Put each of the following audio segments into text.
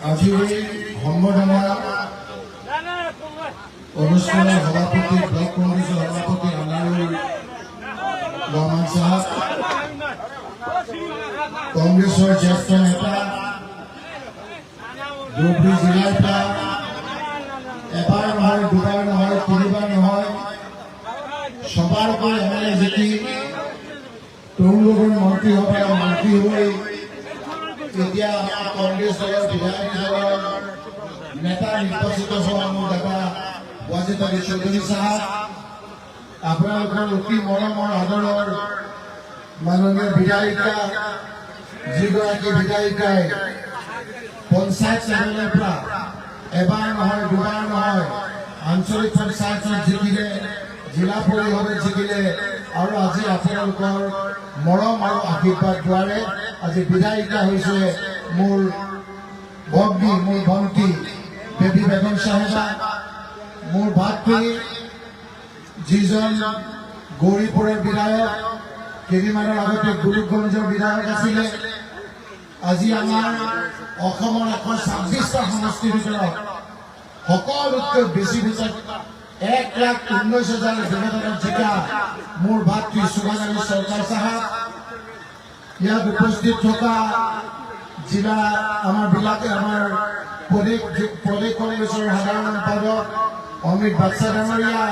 আজি সম্বৰ্ধনা অনুষ্ঠানৰ সভাপতি ব্লক কংগ্ৰেছৰ সভাপতি আনাৰুল ৰহমান সাহেব, কংগ্ৰেছৰ জ্যেষ্ঠ নেতা ধুবুৰী জিলাৰ পৰা এবাৰ নহয়, দুবাৰ নহয়, তিনিবাৰ নহয়, ছবাৰকৈ এমএলএ জিকি তৰুণ মন্ত্ৰী হৈ এতিয়া কংগ্ৰেছ দলৰ বিধায়ক দলৰ নেতা নিৰ্বাচিত হোৱা মোৰ দাদা ৱাজিদ আলী চৌধুৰী সাহেব, আপোনালোকৰ অতি মৰমৰ আদৰৰ মাননীয় বিধায়িকা, যিগৰাকী বিধায়িকাই পঞ্চায়ত লেভেলৰ পৰা এবাৰ নহয়, দুবাৰ নহয়, আঞ্চলিক পঞ্চায়তত জিকিলে, জিলা পৰিষদত জিকিলে, আৰু আজি আপোনালোকৰ মৰম আৰু আশীৰ্বাদ দ্বাৰে আজি বিধায়িকা হৈছে মোৰ ভগ্নী, মোৰ ভণ্টি বেবী বেগম সাহেবা, মোৰ ভাতৃ যিজন গৌৰীপুৰৰ বিধায়ক, কেইদিনমানৰ আগতে গোলকগঞ্জৰ বিধায়ক আছিলে। আজি আমাৰ অসমৰ 126টা সমষ্টিৰ ভিতৰত সকলোতকৈ বেছি ভোটত 1,19,000 ব্যৱধানত জিকা মোৰ ভাতৃ সুভাষ আলী চৰকাৰ সাহেব, ইয়াত উপস্থিত থকা জিলা আমাৰ প্ৰদেশ কংগ্ৰেছৰ সাধাৰণ সম্পাদক অমিত বাদশাহ ডাঙৰীয়া,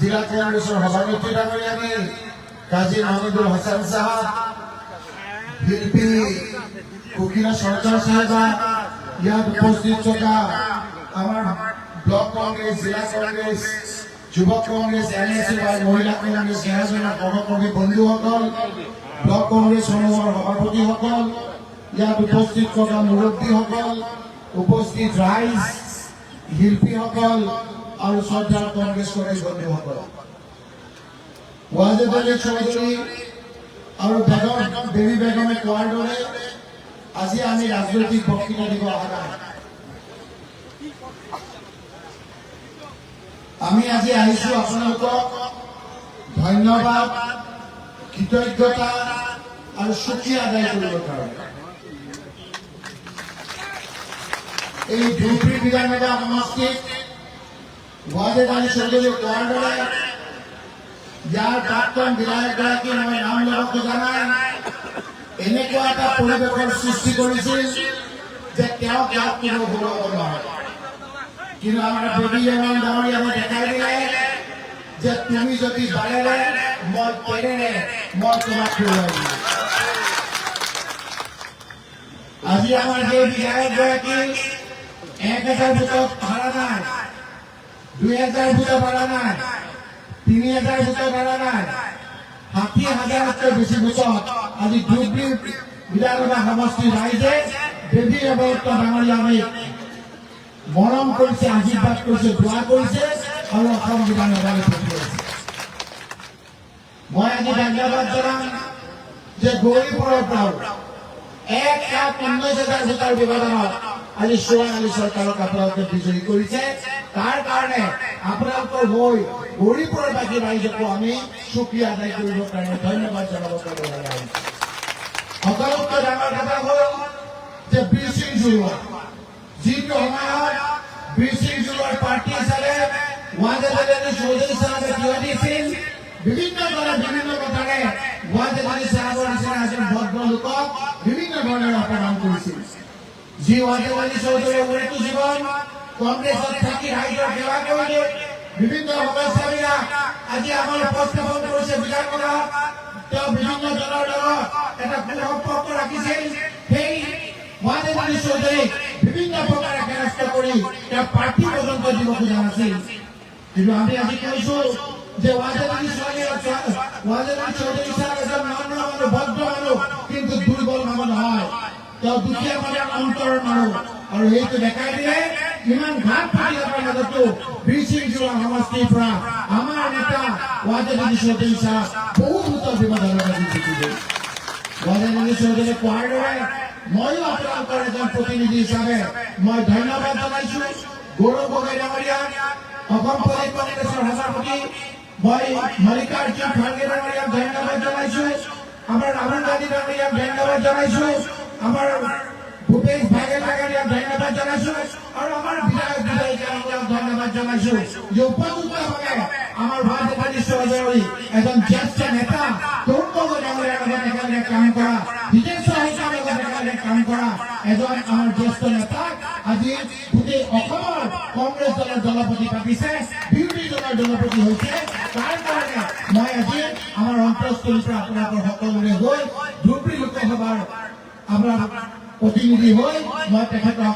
জিলা কংগ্ৰেছৰ সভানেত্ৰী ডাঙৰীয়ানী কাজী মাহমুদুল হাছান সাহেব, শিল্পী কুকিনা চৰকাৰ সাহেবা, ইয়াত উপস্থিত থকা আমাৰ ব্লক কংগ্ৰেছ, জিলা কংগ্ৰেছ, যুৱক কংগ্ৰেছ, NSY, মহিলা কংগ্ৰেছ, কেইবাজনৰ সহকৰ্মী বন্ধুসকল, ব্লক কংগ্ৰেছ সমূহৰ সভাপতিসকল, ইয়াত উপস্থিত থকা মুৰব্বীসকল, উপস্থিত ৰাইজ, শিল্পীসকল আৰু শ্ৰদ্ধাৰ কংগ্ৰেছ কৰ্মী বন্ধুসকল, ৱাজিদ আলী চৌধুৰী আৰু বেবী বেগমে কোৱাৰ দৰে আজি আমি ৰাজনৈতিক বক্তৃতা দিব অহা নাই। আমি আজি আহিছো আপোনালোকক ধন্যবাদ, কৃতজ্ঞতা আৰু সুখী আদায় কৰিবৰ কাৰণে। এই ধুবুৰী বিধানসভা সমষ্টিত ৱাজিদ আলী চৌধুৰীয়ে কোৱাৰ দৰে ইয়াৰ প্ৰাক্তন বিধায়কগৰাকী মই নাম ল'ব খোজা নাই, এনেকুৱা এটা পৰিৱেশৰ সৃষ্টি কৰিছিল যে তেওঁক ইয়াত কোনো ঘূৰাব নোৱাৰে। কিন্তু আমাৰ বেবী বেগম ডাঙৰীয়াই দেখাই দিলে যে তুমি যদি বাৰেৰে, মই পেৰেৰে মই তোমাক ঘূৰাই দিম। আজি আমাৰ সেই বিধায়কগৰাকী 1,000 ভোটত হাৰা নাই, 2,000 ভোটত হাৰা নাই, 3,000 ভোটত হাৰা নাই, 60,000তকৈ বেছি ভোটত আজি ধুবুৰী বিধানসভা সমষ্টিৰ ৰাইজে বেবী বেগম ডাঙৰীয়াক মৰম কৰিছে, আশীৰ্বাদ কৰিছে, দোৱা কৰিছে আৰু অসম বিধানসভালৈ পঠিয়াইছে। মই আজি ধন্যবাদ জনাম যে গৌৰীপুৰৰ পৰাও 1,19,000 ভোটৰ ব্যৱধানত আজি সুভাষ আলী চৰকাৰক আপোনালোকে বিজয়ী কৰিছে। তাৰ কাৰণে আপোনালোকৰ হৈ গৌৰীপুৰৰ বাকী ৰাইজকো আমি সুক্ৰিয়া আদায় কৰিবৰ কাৰণে ধন্যবাদ জনাবৰ কাৰণে আহিছোঁ। সকলোতকৈ ডাঙৰ কথা হ'ল যে বীৰ সিং জোৰোৱা, যিটো সময়ত বীৰ সিং জোৰোৱাৰ পাৰ্টি হিচাপে ৱাজিদ আলী চৌধুৰী সাহেবে থিয় দিছিল, বিভিন্ন দলে বিভিন্ন কথাৰে ৱাজিদ আলী সাহেবৰ নিচিনা এজন ভদ্ৰ লোকক বিভিন্ন ধৰণে অপমান কৰিছিল। যি ৱাজিদ আলী চৌধুৰীয়ে মৃত্যু জীৱন কংগ্ৰেছত থাকি ৰাইজৰ সেৱা কৰিলে, বিভিন্ন সমস্যাবিলাক আজি আমাৰ উপস্থাপন কৰিছে বিধানসভাত। তেওঁ বিভিন্ন দলৰ লগত এটা সুসম্পৰ্ক ৰাখিছিল। সেই ৱাজিদ আলী চৌধুৰীক বিভিন্ন প্ৰকাৰে হেৰাস্ত কৰি তেওঁ প্ৰাৰ্থী পৰ্যন্ত দিব খোজা নাছিল। কিন্তু আমি আজি কৈছো যে ৱাজিদ আলী চৌধুৰী সাহেব এজন নম্ৰ মানুহ, ভদ্ৰ মানুহ, কিন্তু দুৰ্বল মানুহ নহয়। তেওঁ দুখীয়া মানুহৰ অন্তৰৰ মানুহ, আৰু সেইটো দেখাই দিলে ইমান ঘাট প্ৰতিঘাতৰ মাজতো বীৰ সিং জোৰোৱা সমষ্টিৰ পৰা আমাৰ নেতা ৱাজিদ আলী চৌধুৰী সাহেব বহু ভোটৰ ব্যৱধানত জিকিলে। ৱাজিদ আলী চৌধুৰীয়ে কোৱাৰ দৰে ময়ো আপোনালোকৰ এজন প্ৰতিনিধি হিচাপে মই ধন্যবাদ জনাইছো। গৌৰৱ গগৈ ডাঙৰীয়াক, অসম প্ৰদেশ কংগ্ৰেছৰ সভাপতি মই মল্লিকাৰ্জুন খাৰ্গে ডাঙৰীয়াক ধন্যবাদ জনাইছো। আমাৰ ৰাহুল গান্ধী ডাঙৰীয়াক ধন্যবাদ জনাইছো, আমাৰ ভূপেশ বাঘেল ডাঙৰীয়াক ধন্যবাদ জনাইছো, আৰু আমাৰ বিধায়ক বিধায়িকাসকলক ধন্যবাদ জনাইছো যে উপযুক্তভাৱে আমাৰ ভাৰতবাদী চৌধুৰী এজন জ্যেষ্ঠ নেতা তৰুণ গগৈ ডাঙৰীয়াৰ লগত একেলগে কাম কৰা, বিজেশ শইকীয়াৰ লগত একেলগে কাম কৰা এজন আমাৰ জ্যেষ্ঠ নেতাক আজি গোটেই অসমৰ কংগ্ৰেছ দলৰ দলপতি পাতিছে, বিৰোধী দলৰ দলপতি হৈছে। তাৰ কাৰণে মই আজি আমাৰ অন্তঃস্থলীৰ পৰা আপোনালোকৰ সকলোৰে হৈ ধুবুৰী লোকসভাৰ আপোনাৰ প্ৰতিনিধি হৈ মই তেখেতক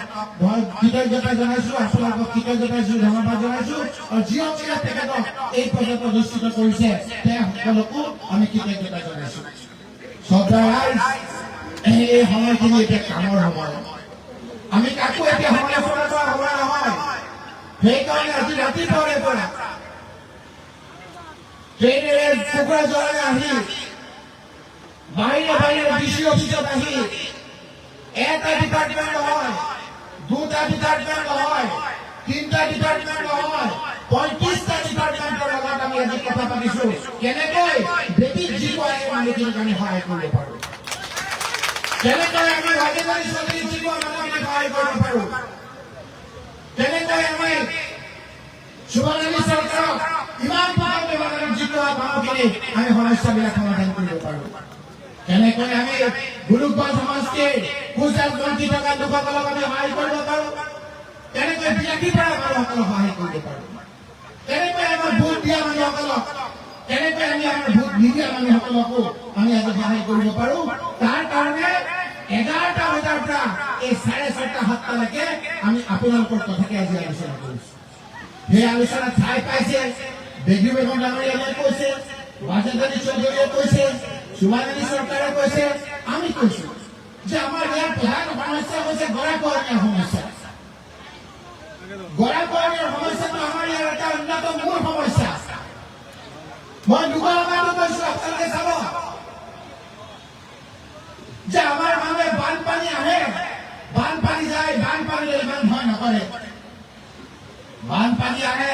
কৃতজ্ঞতা জনাইছো, আপোনালোকক কৃতজ্ঞতা ধন্যবাদ জনাইছো, আৰু যিসকলে তেখেতক এই পৰ্যায়ত প্ৰতিষ্ঠিত কৰিছে তেওঁলোককো আমি কৃতজ্ঞতা জনাইছো। এই সময়খিনি এতিয়া কামৰ সময়, আমি কাকো এতিয়া সমালোচনা কৰা সময় নহয়। সেইকাৰণে আজি ৰাতিপুৱাৰে পৰা ট্ৰেইনেৰে কোকৰাঝাৰলৈ আহি বাহিৰে বাহিৰে ডিচি অফিচত আহি এটা ডিপাৰ্টমেণ্ট নহয়, দুটা ডিপাৰ্টমেণ্ট নহয়, তিনিটা ডিপাৰ্টমেণ্ট নহয়, 35টা ডিপাৰ্টমেণ্টৰ লগত আমি আজি কথা পাতিছো কেনেকৈ বেটিক জীৱাই মানুহখিনিক আমি সহায় কৰিব পাৰো, কেনেকৈ আমি ভাগিদাৰী চলি জীৱা মানুহখিনিক সহায় কৰিব পাৰো, কেনেকৈ আমি শুভৰানী চৰকাৰক ইমান পাবলৈ জিতোৱা মানুহখিনিক আমি সমস্যাবিলাক সমাধান কৰিব পাৰো, কেনেকৈ আমি গুৰুগঞ্জ সমষ্টিৰ পূজাত বঞ্চিত থকা লোকসকলক আমি সহায় কৰিব পাৰো, কেনেকৈ বিলাসীপাৰা মানুহসকলক সহায় কৰিব পাৰো, কেনেকৈ আমাৰ ভোট দিয়া মানুহসকলক, কেনেকৈ আমি আমাৰ ভোট নিদিয়া মানুহসকলকো আমি আজি সহায় কৰিব পাৰো। তাৰ কাৰণে 11টা বজাৰ পৰা এই 6:30, 7টালৈকে আমি আপোনালোকৰ কথাকে আজি আলোচনা কৰিছো। সেই আলোচনা ঠাই পাইছে, বেগী বেগম ডাঙৰীয়াই কৈছে, ৰাজেন্দ্ৰ চৌধুৰীয়ে কৈছে, শুভৰানী চৰকাৰে কৈছে, আমি কৈছো যে আমাৰ ইয়াৰ প্ৰধান সমস্যা হৈছে গৰাখহনীয়াৰ সমস্যা। গৰাখহনীয়াৰ সমস্যাটো আমাৰ ইয়াৰ এটা অন্যতম মূল সমস্যা। মই দুবাৰমানো কৈছো, আপোনালোকে চাব যে আমাৰ মানুহে বানপানী আহে, বানপানী যায়, বানপানীলৈ ইমান ভয় নকৰে। বানপানী আহে,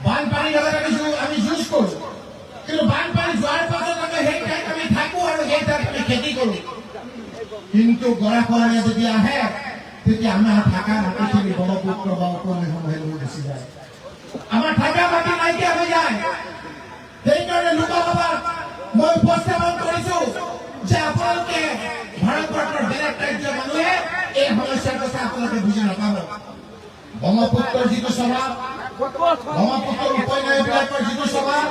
বানপানীৰ লগত আমি যুঁজ কৰো, কিন্তু বানপানী যোৱাৰ পাছত সেই ঠাইত আমি থাকো আৰু সেই ঠাইত আমি খেতি কৰো। কিন্তু গৰাখহনীয়া যদি আহে তেতিয়া আমাৰ থকা মাটিখিনি ব্ৰহ্মপুত্ৰ বা উপনৈসমূহে লৈ গুচি যায়, আমাৰ থকা মাটি নাইকিয়া হৈ যায়। সেইকাৰণে লোকসভাত মই উপস্থাপন কৰিছো যে আপোনালোকে ভাৰতবৰ্ষৰ বেলেগ ৰাজ্যৰ মানুহে এই সমস্যাৰ কথা আপোনালোকে বুজি নাপাব। ব্ৰহ্মপুত্ৰৰ যিটো স্বভাৱ, ব্ৰহ্মপুত্ৰৰ উপনৈবিলাকৰ যিটো স্বভাৱ,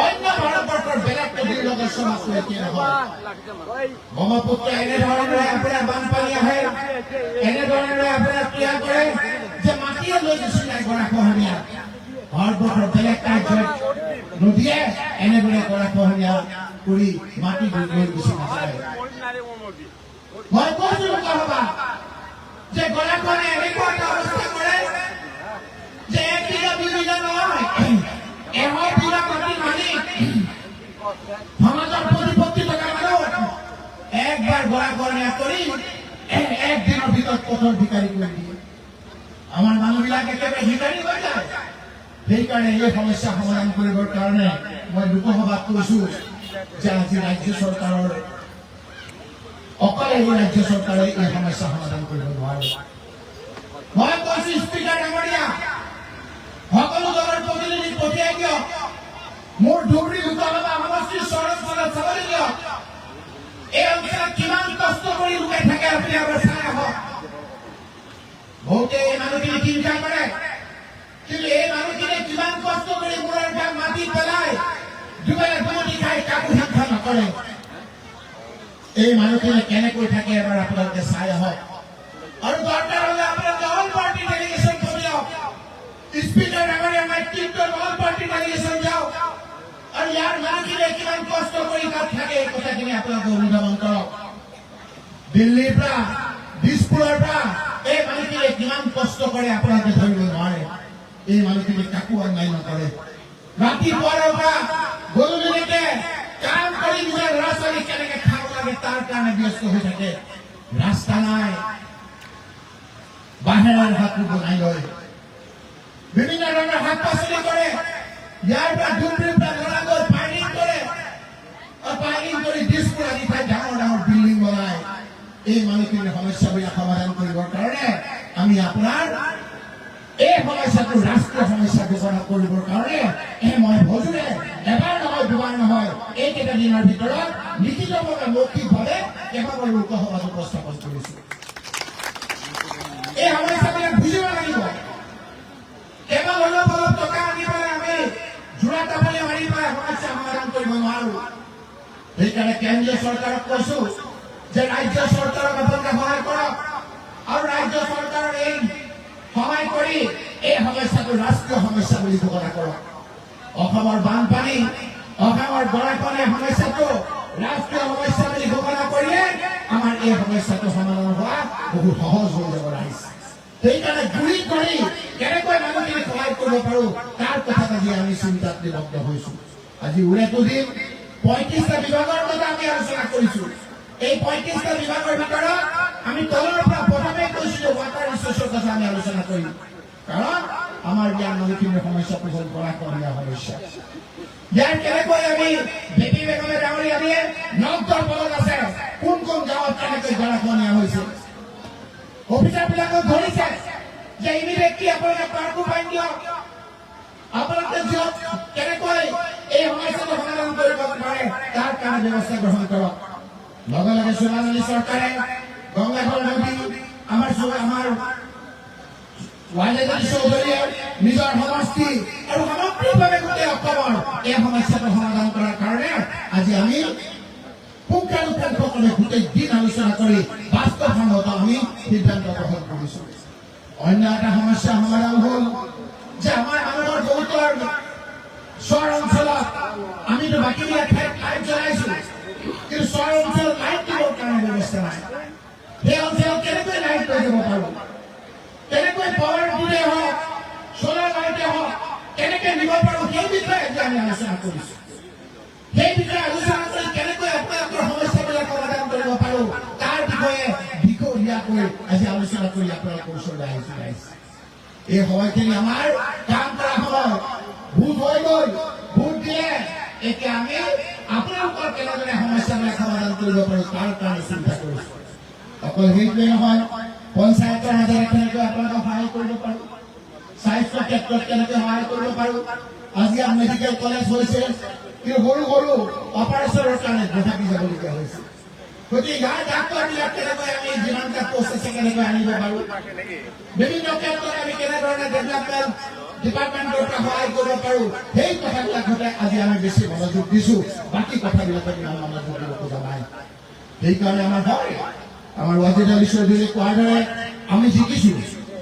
অন্য ভাৰতবৰ্ষৰ বেলেগ নদীৰ লগত স্বভাৱটো একে নহয়। ব্ৰহ্মপুত্ৰ এনেধৰণেৰে আপোনাৰ বানপানী আহে, এনেধৰণেৰে আপোনাৰ ক্ৰিয়া কৰে যে মাটিয়ে লৈ গুচি যায় গৰাখহনীয়া। ভাৰতবৰ্ষৰ বেলেগ ৰাজ্যৰ নদীয়ে এনেদৰে গৰাখহনীয়া কৰি মাটি লৈ গুচি নাযায়। মই কৈছো লোকসভা যে গৰাখহনীয়া এনেকুৱা এটা অৱস্থা কৰে যে 1 বিঘা 2 বিঘা নহয়, 100 বিঘা মাটিৰ মালিক সমাজৰ প্ৰতিপত্তি থকা মানুহ একবাৰ গৰাখহনীয়া কৰি 1 দিনৰ ভিতৰত পথৰ ভিকাৰী কৰি দিয়ে। আমাৰ মানুহবিলাক একেবাৰে ভিকাৰী হৈ যায়। সেইকাৰণে এই সমস্যা সমাধান কৰিবৰ কাৰণে মই লোকসভাত কৈছো যে আজি ৰাজ্য চৰকাৰৰ অকলে এই ৰাজ্য চৰকাৰে এই সমস্যা সমাধান কৰিব নোৱাৰে। মই কৈছো স্পীকাৰ ডাঙৰীয়া, সকলো দলৰ প্ৰতিনিধি পঠিয়াই দিয়ক, মোৰ ধুবুৰী লোকসভা সমষ্টিৰ চৰত চাবলৈ দিয়ক। এই অঞ্চলত কিমান কষ্ট কৰি লোকে থাকে আপুনি এবাৰ চাই আহক। বহুতে এই মানুহখিনি চিন্তা কৰে, কিন্তু এই মানুহখিনিয়ে কিমান কষ্ট কৰি মূৰৰ গাত মাটি পেলাই দুবেলা দুমুঠি খাই কাকো হিংসা নকৰে। এই মানুহখিনি কেনেকৈ থাকে এবাৰ আপোনালোকে চাই আহক। আৰু দৰকাৰ হলে আপোনালোকে অল পাৰ্টি ডেলিগেশ্যন পঠিয়াওক, স্পীকাৰ ডাঙৰীয়াৰ নেতৃত্বত অল পাৰ্টি ডেলিগেশ্যন যাওক, আৰু ইয়াৰ মানুহখিনিয়ে কিমান কষ্ট কৰি তাত থাকে এই কথাখিনি আপোনালোকে অনুধাৱন কৰক। দিল্লীৰ পৰা, দিছপুৰৰ পৰা এই মানুহখিনিয়ে কিমান কষ্ট কৰে আপোনালোকে ধৰিব নোৱাৰে। এই মানুহখিনি কাকো অন্যায় নকৰে। ৰাতিপুৱাৰ পৰা গধূলিলৈকে কাম কৰি নিজৰ ল'ৰা ছোৱালী কেনেকে খাব লাগে তাৰ কাৰণে ব্যস্ত হৈ থাকে। ৰাস্তা নাই, বাহিৰৰ হাতটো বনাই লয়, বিভিন্ন ধৰণৰ শাক পাচলি কৰে, ইয়াৰ পৰা ধুবুৰীৰ পৰা ধৰা গৈ ফাৰ্মিং কৰে, পাৰ্কিং কৰি দিছপুৰ আদি ঠাইত ডাঙৰ ডাঙৰ বিল্ডিং বনাই এই মানুহখিনিৰ সমস্যাবিলাক সমাধান কৰিবৰ কাৰণে আমি আপোনাৰ এই সমস্যাটো ৰাষ্ট্ৰীয় সমস্যা ঘোষণা কৰিবৰ কাৰণে মই ভজুৰে এবাৰ নহয় দুবাৰ নহয় এইকেইটা দিনৰ ভিতৰত লিখিতভাৱে মৌখিকভাৱে কেইবাবাৰো লোকসভাত উপস্থাপন কৰিছো। এই সমস্যাবিলাক বুজিব লাগিব। কেৱল অলপ অলপ টকা আনি পেলাই আমি জোৰা টাপলি মাৰি পেলাই সমস্যা সমাধান কৰিব নোৱাৰো। সেইকাৰণে কেন্দ্ৰীয় চৰকাৰক কৈছো যে ৰাজ্য চৰকাৰক আপোনালোকে সহায় কৰক আৰু ৰাজ্য চৰকাৰৰ এই সহায় কৰি এই সমস্যাটো ৰাষ্ট্ৰীয় সমস্যা বুলি ঘোষণা কৰক। অসমৰ বানপানী অসমৰ গৰাখহনীয়া সমস্যাটো ৰাষ্ট্ৰীয় সমস্যা বুলি ঘোষণা কৰিলে আমাৰ এই সমস্যাটো সমাধান হোৱা বহুত সহজ হৈ যাব ৰাইজ। সেইকাৰণে গুৰি কৰি কেনেকৈ মানুহখিনিক সহায় কৰিব পাৰো তাৰ কথা আজি আমি চিন্তাত নিমগ্ন হৈছো। আজি উৰেটো দিন ৩৫টা বিভাগৰ কথা আমি আলোচনা কৰিছো। এই ৩৫টা বিভাগৰ ভিতৰত আমি তলৰ পৰা প্ৰথমে কৈছিলো ৱাটাৰ ৰিচোৰ্চৰ কথা আমি আলোচনা কৰিম। কাৰণ আমাৰ ইয়াৰ মানুহখিনিৰ সমস্যাটো হ'ল গৰাখহনীয়া সমস্যা। ইয়াৰ কেনেকৈ আমি বেবী বেগমে ডাঙৰীয়া দিয়ে নগদৰ বলত আছে কোন কোন গাঁৱত কেনেকৈ গৰাখহনীয়া হৈছে। অফিচাৰবিলাকক ধৰিছে যে ইমিডিয়েটলি আপোনালোকে পাৰ্কো ফাইন দিয়ক, আপোনালোকে দিয়ক কেনেকৈ এই সমস্যাটো সমাধান কৰিব পাৰে তাৰ কাৰণে ব্যৱস্থা গ্ৰহণ কৰক। লগে লগে সোণাল আলী চৰকাৰে গংগাঘৰ নদী আমাৰ ৱাইলেজ আলী চৌধুৰীয়ে নিজৰ সমষ্টি আৰু সামগ্ৰিকভাৱে গোটেই অসমৰ এই সমস্যাটো সমাধান কৰাৰ কাৰণে আজি আমি পুংখানুপুংখভাৱে গোটেই দিন আলোচনা কৰি বাস্তৱসন্মত আমি সিদ্ধান্ত গ্ৰহণ কৰিছো। অন্য এটা সমস্যা সমাধান হ'ল যে আমাৰ মানুহৰ বহুতৰ চৰ অঞ্চলত আমিতো বাকীবিলাক ঠাইত লাইট জ্বলাইছো, কিন্তু চৰ অঞ্চলত লাইট দিবৰ কাৰণে ব্যৱস্থা নাই। সেই অঞ্চলত কেনেকৈ লাইট লৈ যাব পাৰো, কেনেকৈ পাৱাৰ গ্ৰীডে হওক চলাৰ লাইটে হওক কেনেকৈ নিব পাৰো সেই বিষয়ে আজি আমি আলোচনা কৰিছো। সেই বিষয়ে আলোচনা কৰি কেনেকৈ আপোনালোকৰ সমস্যাবিলাক সমাধান কৰিব পাৰো তাৰ বিষয়ে দীঘলীয়াকৈ আজি আলোচনা কৰি আপোনালোকৰ ওচৰলৈ আহিছো। এই সময়খিনি আমাৰ কাম কৰা সময় ভোট হৈ গ'ল। ভোট দিলে এতিয়া আমি আপোনালোকৰ কেনেদৰে সমস্যাবিলাক সমাধান কৰিব পাৰো তাৰ কাৰণে চিন্তা কৰিছো। অকল সেইটোৱে নহয়, পঞ্চায়তৰ মাজেৰে কেনেকৈ আপোনালোকক সহায় কৰিব পাৰো, স্বাস্থ্য ক্ষেত্ৰত কেনেকৈ সহায় কৰিব পাৰো। আজি মেডিকেল কলেজ হৈছে, কিন্তু সৰু সৰু অপাৰেশ্যনৰ কাৰণে নাথাকি যাবলগীয়া হৈছে। গতিকে ইয়াৰ ডাক্তৰবিলাক কেনেকৈ আমি যিমানটা পোষ্ট আছে কেনেকৈ আনিব পাৰো, বিভিন্ন ক্ষেত্ৰত আমি কেনেধৰণে ডেভেলপমেণ্ট ডিপাৰ্টমেণ্টৰ পৰা সহায় কৰিব পাৰো সেই কথাবিলাকতে আজি আমি বেছি মনোযোগ দিছো। বাকী কথাবিলাকত ইমান মনোযোগ দিব খোজা নাই। সেইকাৰণে আমাৰ হয় আমাৰ ৱাজিদ আলী চৌধুৰীয়ে কোৱাৰ দৰে আমি জিকিছো।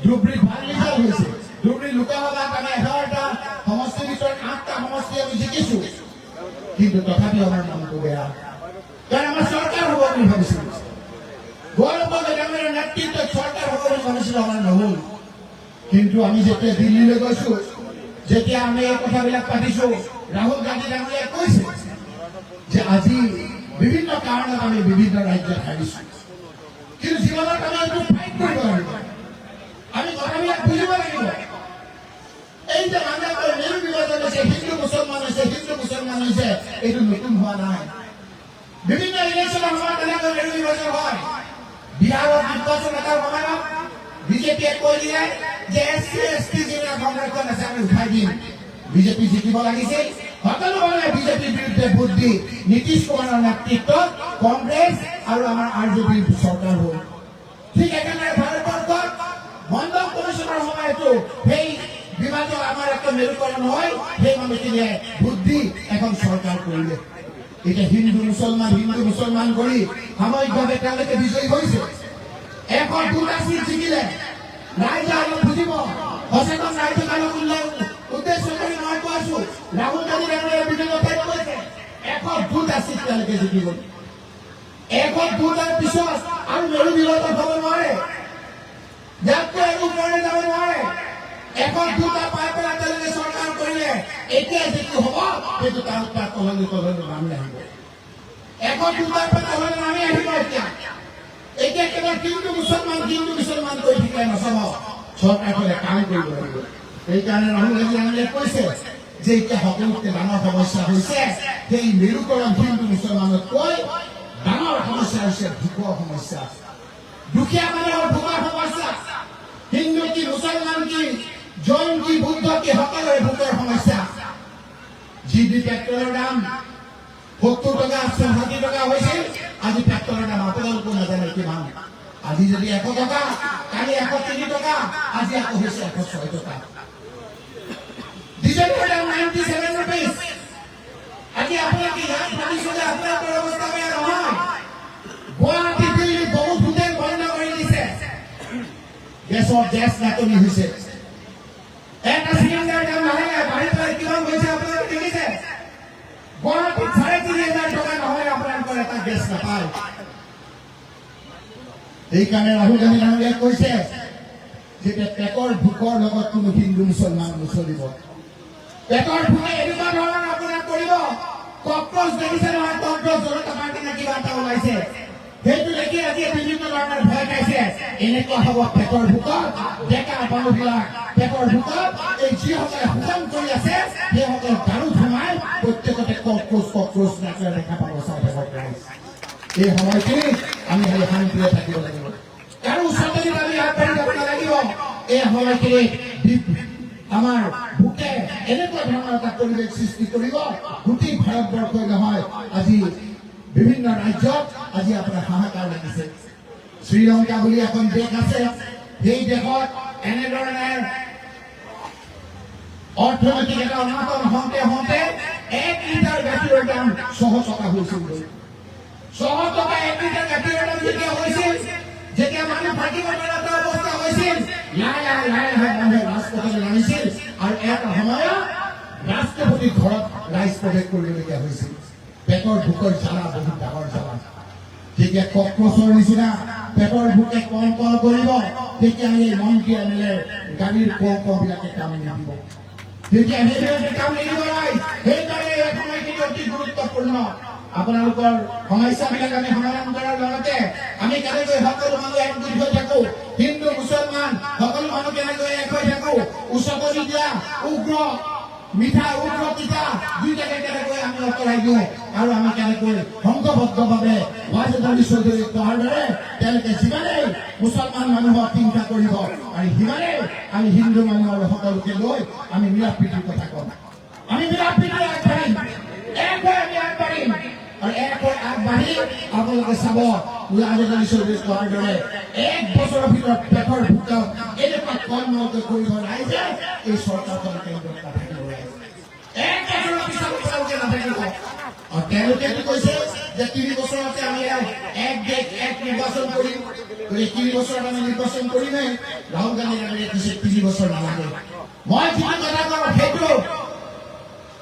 ধুবুৰীত ভাল ৰিজাল্ট হৈছে। ধুবুৰী লোকসভাত আমি 11টা সমষ্টিৰ ভিতৰত 8টা সমষ্টি আমি জিকিছো, কিন্তু তথাপিও আমাৰ মনটো বেয়া। কাৰণ আমাৰ চৰকাৰ হ'ব বুলি ভাবিছিলো, গৌৰৱ ডাঙৰীয়াৰ নেতৃত্বত চৰকাৰ হ'ব বুলি ভাবিছিলো, আমাৰ নহ'ল। কিন্তু আমি যেতিয়া দিল্লীলৈ গৈছো, যেতিয়া আমি এই কথাবিলাক পাতিছো, ৰাহুল গান্ধী ডাঙৰীয়াই কৈছে যে আজি বিভিন্ন কাৰণত আমি বিভিন্ন ৰাজ্যত হাৰিছো, কিন্তু জীৱনত আমি এইটো ফাইট কৰিব লাগিব। আমি কথাবিলাক বুজিব লাগিব। এই যে মানুহে মেৰু বিভাজন হৈছে, হিন্দু মুছলমান হৈছে, হিন্দু মুছলমান হৈছে, এইটো নতুন হোৱা নাই। বিভিন্ন ইলেকশ্যনৰ সময়ত এনেকৈ মেৰু বিভাজন হয়। বিহাৰত নিৰ্বাচন এটাৰ সময়ত বিজেপিয়ে কৈ দিলে যে SC ST যিবিলাক সংৰক্ষণ আছে আমি উঠাই দিম। বিজেপি জিকিব লাগিছিল, সকলো মানুহে বিজেপিৰ বিৰুদ্ধে ভোট দি নীতিশ কুমাৰৰ নেতৃত্বত কংগ্ৰেছ আৰু আমাৰ RJD চৰকাৰ হ'ল। ঠিক একেদৰে ভাৰতবৰ্ষত মণ্ডল কমিশ্যনৰ সময়তো সেই বিভাজন আমাৰ একটা মেৰুকৰণ হয়, সেই মানুহখিনিয়ে ভোট দি এখন চৰকাৰ কৰিলে। এতিয়া হিন্দু মুছলমান কৰি সাময়িকভাৱে তেওঁলোকে বিজয়ী হৈছে। 102টা চিট জিকিলে। ৰাইজে অলপ বুজিব, সচেতন ৰাইজক অলপ উদ্দেশ্য কৰি মই কৈছো, ৰাহুল গান্ধী ডাঙৰীয়াই বিভিন্ন ঠাইত কৈছে 102টা চিট তেওঁলোকে জিকিব। 102টাৰ পিছত আৰু মেৰু বিভাজন হ'ব নোৱাৰে, ইয়াতকৈ আৰু ওপৰলৈ যাব নোৱাৰে। 102টা পাই পেলাই তেওঁলোকে চৰকাৰ কৰিলে। এতিয়া যিটো হ'ব সেইটো তাৰ তললৈ নামি আহিব। 102টাৰ পৰা তললৈ নামি আহিব। এতিয়া কেৱল হিন্দু মুছলমান কৰি থাকিলে নচব, চৰকাৰখনে কাম কৰিব লাগিব। সেইকাৰণে ৰাহুল গান্ধী ডাঙৰীয়াই কৈছে যে এতিয়া সকলোতকৈ ডাঙৰ সমস্যা হৈছে সেই মেৰুকৰণ হিন্দু মুছলমানতকৈ ডাঙৰ সমস্যা হৈছে ভোকৰ সমস্যা। দুখীয়া মানুহৰ ভোকৰ সমস্যা। হিন্দু কি, মুছলমান কি, জৈন কি, বুদ্ধ কি, সকলোৰে ভোকৰ সমস্যা। যি পেট্ৰলৰ দাম 70 টকা 60 টকা হৈছিল, আজি পেট্ৰলৰ দাম আপোনালোকো নাজানে কিমান। আজি যদি 100 টকা, কালি 103 টকা, আজি আকৌ হৈছে 106 টকা। ডিজেলৰ দাম 97 rupees। আজি আপোনালোকে ইয়াত ভাবিছে যে আপোনালোকৰ অৱস্থা বেয়া নহয়। গুৱাহাটী, দিল্লী বহুত হোটেল বন্ধ কৰি দিছে। গেছ নাটনি হৈছে। এটা চিলিণ্ডাৰ দাম লাহে বাঢ়ি পেলাই কিমান হৈছে আপোনালোকে দেখিছে। গুৱাহাটীত 3,500 টকা নহয় আপোনালোকৰ এটা গেছ নাপায়। এইকাৰণে ৰাহুল গান্ধী ডাঙৰীয়াই কৈছে যে পেটৰ ভোকৰ লগত কোনো হিন্দু মুছলমান নচলিব। পেটৰ ভোকে এনেকুৱা ধৰণৰ আপোনাৰ কৰিব। ককৰোচ দেখিছে নহয়, ককৰোচ জনতা পাৰ্টি নে কিবা এটা ওলাইছে, সেইটো দেখি আজি বিভিন্ন ধৰণৰ ভয় খাইছে। এনেকুৱা হ'ব পেটৰ ভোকত ডেকা মানুহবিলাক পেটৰ ভোকত এই যিসকলে শোষণ কৰি আছে সেইসকলে গাড়ীত সোমাই প্ৰত্যেকতে ককৰোচ নাচে দেখা পাব। চাই থাকক ৰাইজ, এই সময়খিনি আমি শান্তিৰে থাকিব লাগিব। কাৰো ওচৰতে আমি আগবাঢ়ি যাব নালাগিব। এই সময়খিনি আমাৰ ভোকে এনেকুৱা ধৰণৰ এটা পৰিৱেশ সৃষ্টি কৰিব, গোটেই ভাৰতবৰ্ষই নহয়, আজি বিভিন্ন ৰাজ্যত আজি আপোনাৰ হাহাকাৰ লাগিছে। শ্ৰীলংকা বুলি এখন দেশ আছে, সেই দেশত এনেধৰণে অৰ্থনৈতিক এটা অনাটন হওঁতে 1 লিটাৰ গাখীৰৰ দাম 100 টকা হৈছিল। 100 টকা 1 লিটাৰ গাখীৰৰ দাম যেতিয়া হৈছিল, যেতিয়া মানুহ থাকিব পৰা অৱস্থা হৈছিল, লাহে মানুহে ৰাজপথলৈ নামিছিল আৰু এটা সময়ত ৰাষ্ট্ৰপতিৰ ঘৰত ৰাইজ প্ৰৱেশ কৰিবলগীয়া হৈছিল। পেটৰ ভোকৰ জ্বালা বহুত ডাঙৰ জ্বালা। যেতিয়া ককৰোচৰ নিচিনা পেটৰ ভোকে কম কৰিব, তেতিয়া এই মন্ত্ৰী এমএলএ গাড়ীৰ বিলাকে কাম নিদিব। তেতিয়া সেইবিলাকে কাম নিদিব নাই। সেইকাৰণে এই সময়খিনি অতি গুৰুত্বপূৰ্ণ। আপোনালোকৰ সমস্যাবিলাক আমি সমাধান কৰাৰ লগতে আমি কেনেকৈ সকলো মানুহ একগোট হৈ থাকো, হিন্দু মুছলমান সকলো মানুহ কেনেকৈ এক হৈ থাকো, উচকনি দিয়া উগ্ৰ মিঠা উগ্ৰ পিঠা দুইটাকে কেনেকৈ আমি আঁতৰাই দিওঁ আৰু আমি কেনেকৈ সংঘবদ্ধভাৱে ৱাজেদ আলী চৌধুৰী কোৱাৰ দৰে তেওঁলোকে যিমানেই মুছলমান মানুহক হিংসা কৰিব আৰু সিমানেই আমি হিন্দু মানুহৰ সকলোকে লৈ আমি মিলা প্ৰীতিৰ কথা কম। আমি মিলা প্ৰীতিৰে আগবাঢ়িম, এক হৈ আমি আগবাঢ়িম আৰু এক হৈ আগবাঢ়ি আপোনালোকে চাব ৱাজেদ আলী চৌধুৰী কোৱাৰ দৰে 1 বছৰৰ ভিতৰত পেটৰ ভোক এনেকুৱা কম কৰিব ৰাইজে এই চৰকাৰখন কেন্দ্ৰত নাথাকিব। তেওঁলোকে কৈছে যে 3 বছৰতে আমি এক দেশ এক নিৰ্বাচন কৰিম। 3 বছৰত আমি নিৰ্বাচন কৰিমেই। ৰাহুল গান্ধী ডাঙৰীয়াই কৈছে 3 বছৰ নালাগে। মই যিটো কথা কওঁ সেইটো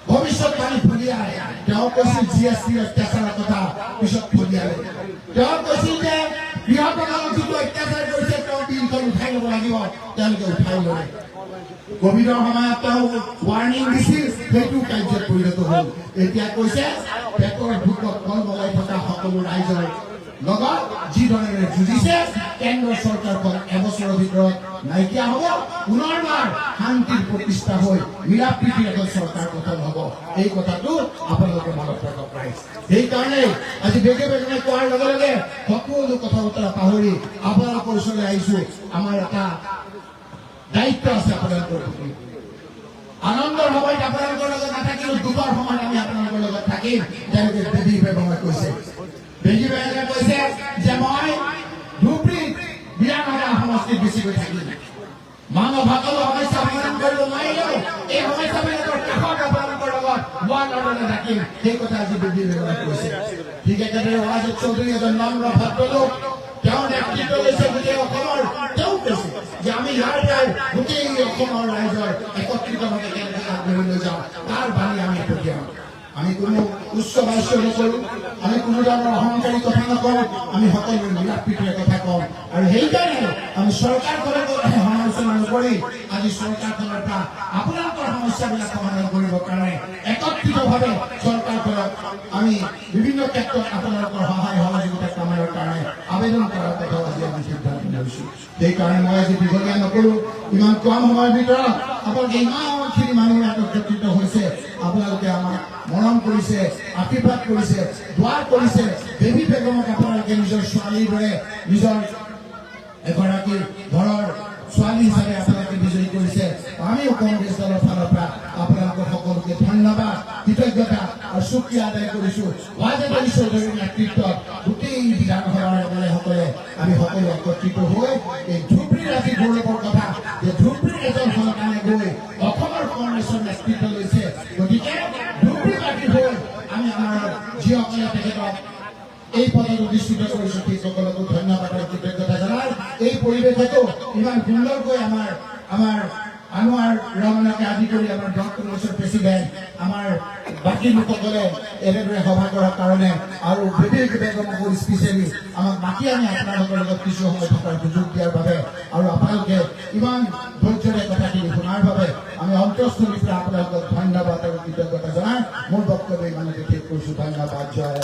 ভৱিষ্যতবাণী ফলিয়াই। তেওঁ কৈছিল GST অত্যাচাৰৰ কথা, পিছত ফলিয়ালে। তেওঁ কৈছিল যে গৃহসকলক যিটো অত্যাচাৰ কৰিছে তেওঁ বিলখন উঠাই ল'ব লাগিব, তেওঁলোকে উঠাই ল'লে। কোভিডৰ সময়ত তেওঁ ৱাৰ্ণিং দিছিল, সেইটো কাৰ্যত পৰিণত হ'ল। এতিয়া কৈছে পেটৰ ভোকত কল বগাই থকা সকলো ৰাইজৰ লগত যি ধৰণে যুঁজিছে কেন্দ্ৰ চৰকাৰখন এবছৰৰ ভিতৰত নাইকিয়া হ'ব, পুনৰবাৰ শান্তিৰ প্ৰতিষ্ঠা হৈ মিলা প্ৰীতিৰ এখন চৰকাৰ গঠন হ'ব। এই কথাটো আপোনালোকে মনত ৰাখক ৰাইজ। সেইকাৰণে আজি বেগে বেগনে কোৱাৰ লগে লগে সকলো কথা বতৰা পাহৰি আপোনালোকৰ ওচৰলৈ আহিছো। আমাৰ এটা দায়িত্ব আছে আপোনালোকৰ প্ৰতি। আনন্দৰ সময়ত আপোনালোকৰ লগত নাথাকিলেও দুখৰ সময়ত আমি আপোনালোকৰ লগত থাকিম। তেওঁলোকে বেদী ব্যৱহাৰ কৰিছে। বেদী ব্যৱহাৰ কৈছে যে মই ধুবুৰীত 92টা সমষ্টিত বেছিকৈ থাকিম। মানৱ সকলো সমস্যা সমাধান কৰিব নোৱাৰিলেও এই সমস্যাবিলাকৰ কাষত আপোনালোকৰ লগত থাকিম। সেই কথা আজি বেদী ব্যৱহাৰ কৰিছে। ঠিক একেদৰে ৱাজেদ চৌধুৰী এজন নম্ৰ ভদ্ৰলোক, তেওঁ নেতৃত্ব লৈছে গোটেই অসমৰ। তেওঁ কৈছে যে আমি ইয়াৰ পৰাই গোটেই অসমৰ ৰাইজৰ একত্ৰিতভাৱে কেনেকৈ আগবাঢ়ি লৈ যাওঁ তাৰ বাণী আমি পঠিয়াম। আমি কোনো উচ্চ বাচ্য নকৰোঁ, আমি কোনো ধৰণৰ অহংকাৰী কথা নকৰোঁ, আমি সকলোৱে মিলা প্ৰীতিৰে কথা কওঁ। আৰু সেইকাৰণে আমি চৰকাৰখনৰ সমালোচনা নকৰি আজি চৰকাৰখনৰ পৰা আপোনালোকৰ সমস্যাবিলাক সমাধান কৰিবৰ কাৰণে একত্ৰিতভাৱে চৰকাৰখনক আমি বিভিন্ন ক্ষেত্ৰত আপোনালোকৰ সহায় সহযোগিতা কামৰ কাৰণে আবেদন কৰাৰ কথা আজি আমি সিদ্ধান্ত লৈছোঁ। সেইকাৰণে মই আজি দীঘলীয়া নকৰোঁ, ইমান কম সময়ৰ ভিতৰত আপোনালোকে ইমানখিনি মানুহ একত্ৰিত হৈছে আপোনালোকে আমাক মৰম কৰিছে আশীৰ্বাদ কৰিছে দোৱা কৰিছে দেৱী বেগমক আপোনালোকে নিজৰ ছোৱালীৰ দৰে নিজৰ এগৰাকী ঘৰৰ ছোৱালী হিচাপে আপোনালোকে বিজয়ী কৰিছে আমিও কংগ্ৰেছ দলৰ ফালৰ পৰা আপোনালোকক সকলোকে ধন্যবাদ কৃতজ্ঞতা আৰু সুক্ৰিয়া আদায় কৰিছো ৱাজেদাৰী চৌধুৰীৰ নেতৃত্বত গোটেই বিধানসভাৰ এমএলএসকলে আমি সকলো একত্ৰিত হৈ এই ধুবুৰী ৰাতি গৌৰৱৰ কথা যে ধুবুৰীৰ এজন সন্তানে গৈ অসমৰ কংগ্ৰেছৰ নেতৃত্ব লৈছে গতিকে ধুবুৰীবাসী হৈ আমি আমাৰ যিসকলে তেখেতক এই পদত অধিষ্ঠিত কৰিছো সেইসকলকো ধন্যবাদ আৰু কৃতজ্ঞতা জনাই এই পৰিৱেশতো ইমান সুন্দৰকৈ আমাৰ আনোৱাৰ ৰমনকে আদি কৰি আমাৰ ব্লক কংগ্ৰেছৰ প্ৰেচিডেণ্ট আমাৰ বাকী লোকসকলে এনেদৰে সভা কৰাৰ কাৰণে আৰু বিবেক বেগমকো স্পেচিয়েলি আমাক মাতি আনি আপোনালোকৰ লগত কিছু সময় থকাৰ সুযোগ দিয়াৰ বাবে আৰু আপোনালোকে ইমান ধৈৰ্যৰে কথাখিনি শুনাৰ বাবে আমি অন্তঃস্থলীৰ পৰা আপোনালোকক ধন্যবাদ আৰু কৃতজ্ঞতা জনাই মোৰ বক্তব্য ইমানতে শেষ কৰিছো ধন্যবাদ জয়